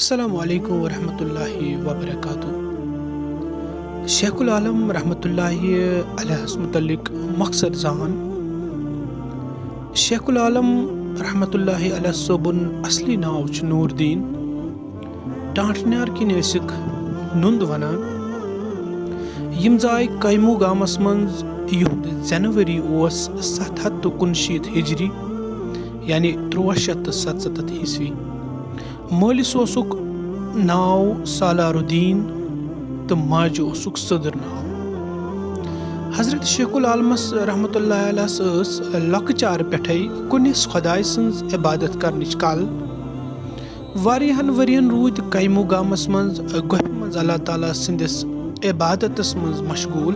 अस्सलामु अलैकुम वरहमतुल्लाहि वबरकातुह। शेखुल आलम रहमतुल्लाहि अलैहिस मुतल्लिक मकसद जान। शेखुल आलम रहमतुल्लाहि अलैह सोबुन असली नाव छ नूरदीन। टांटन्यार किन ٲسِکھ नुंद वनान। यिम जाय कैमू गामस मंज इहुंद जनवरी ओस 719 हिजरी यानी 1377 ईस्वी। मलिस ओसुक नाव सालारुद्दीन तो माज ओसुक सदर नाव। हजरत शेखुल आलमस रहमतुल्लाहि अलैहस ٲس लकचार पेठै कुनिस खुदाय सन्ज इबादत करनिच कल। वारियाहन वरियन रूद कैमू गामस मंज गोफि मंज अल्लाह ताला सिंदिस इबादतस मंज मशगूल।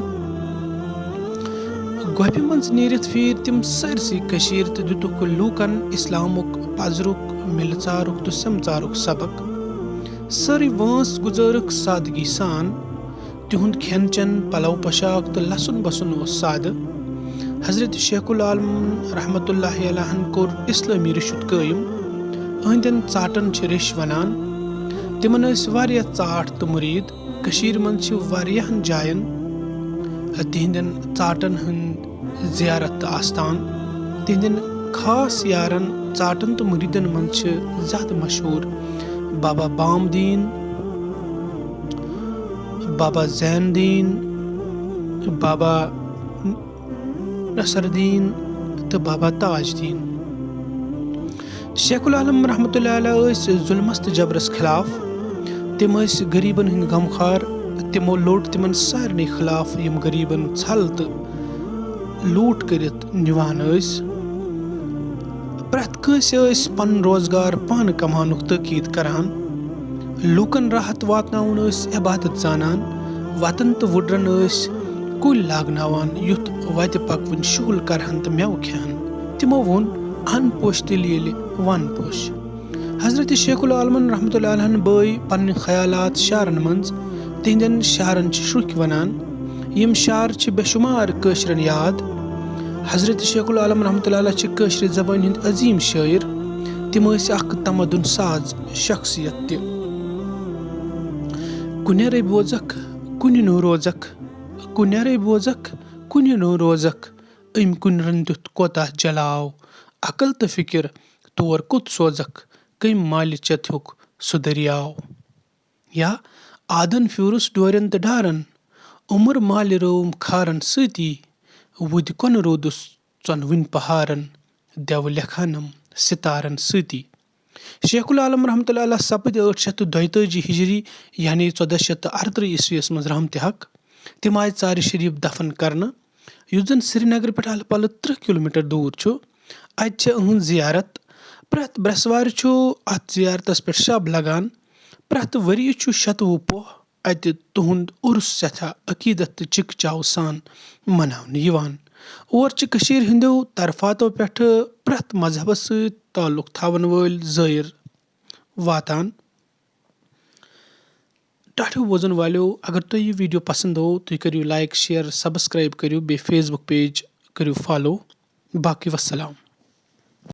गोफि मंज नीरित फिर तिम सरसी कशीर तो दितुक लूकन इस्लामुक पजरुक मिलचारुक तो समचारुक सबक। सारी वंस गुजरक सादगी सान। तिहुंद खेन चन पलव पशाक तो लसुन बसुन ओस साद। हजरत शेखुल आलम रहमतुल्लाहि अलैहन कोर इस्लामी रिशुत कायम। अहंदन चाटन छ रिश वनान। तिमन ٲسۍ वारिया चाट तो मुरीद। कशीर मंज छ वारियाहन जायन तिहंदन चाटन हंद जियारत तो आस्तान। तिहंदन खास यारन चाटन तो मुरीदन मंज छ ज्यादा मशहूर बाबा बामदीन, बाबा जैनुद्दीन, बाबा नसरुद्दीन तो बाबा ताजुद्दीन। शेखुल आलम रहमतुल्लाहि अलैह ٲسۍ जुल्मस तो जबरस खिलाफ। तिम ٲسۍ गरीबन हंद गमखार। तिमो लोट तिमन सारने खिलाफ यम गरीबन छल तो लूट करित निवान ٲسۍ। प्रत कٲंसि ٲسۍ पन रोजगार पान कमानुक तकीद करान। लूकन राहत वातनाउन ٲسۍ इबादत जानन। वतन तो वुडरन ٲسۍ कुलि लागनावान युथ वति पकवुन शुगल करहन तो मेव खेहन। तिमो वोन अन पोश तिल येलि वन पोश। हजरत शेखुल आलमन रहमतुल्लाहि अलैहन बٲy पन्नि खयालात शारन मंज। तिहंदन शारन छ श्रुखि वनान। यम शार छ बेशुमार काशिरन याद। हजरत शेखुल आलम रहमतुल्लाहि अलैह छ काशिर जबान हंद अजीम शायर। तिम ٲسۍ अख तमदुन साज शख्सियत ति। कुनेरे बोजक कुनि नो रोजक, कुनेरे बोजक कुनि नो रोजक। अमि कुनरन दियुत कोताह जलाव। अकल तो फिकिर तोर कुत सोजक। कमि मालि चथ्युक सु दरियाव। या आदन फ्यूरुस डोरन तो डारन। उमर मालि रौम खारन सती। वुदि कोन रोदुस चोन वुनि पहारन। देव लेखानम सितारन सती। शेखुल आलम रहमतुल्लाहि अलैह सपद 842 हिजरी यानी 1438 ईस्वीस मज रहमत हक। तिम आय चार शरीफ दफन करन युस जन श्रीनगर पे अल पल 3 किलोमीटर दूर छु। अत छ अहंद जियारत। प्रत ब्रसवार छु अत जियारतस पे शब लगान। प्रत वरि छु शतवु पोह अत तुहुंद उर्स सथा अकीदत चिक चाव सान मनावन यिवान। और छ कशीर हिंदो तरफातो पेठ प्रत मजहबस सۭتۍ ताल्लुक थावन वल ज़ायर वातान। टाठियों बोजन वालों अगर तुम ये वीडियो पसंद हो तो करियो लाइक शेयर सब्सक्राइब करियो बे फेसबुक पेज करियो फॉलो। बाकी वस्सलाम।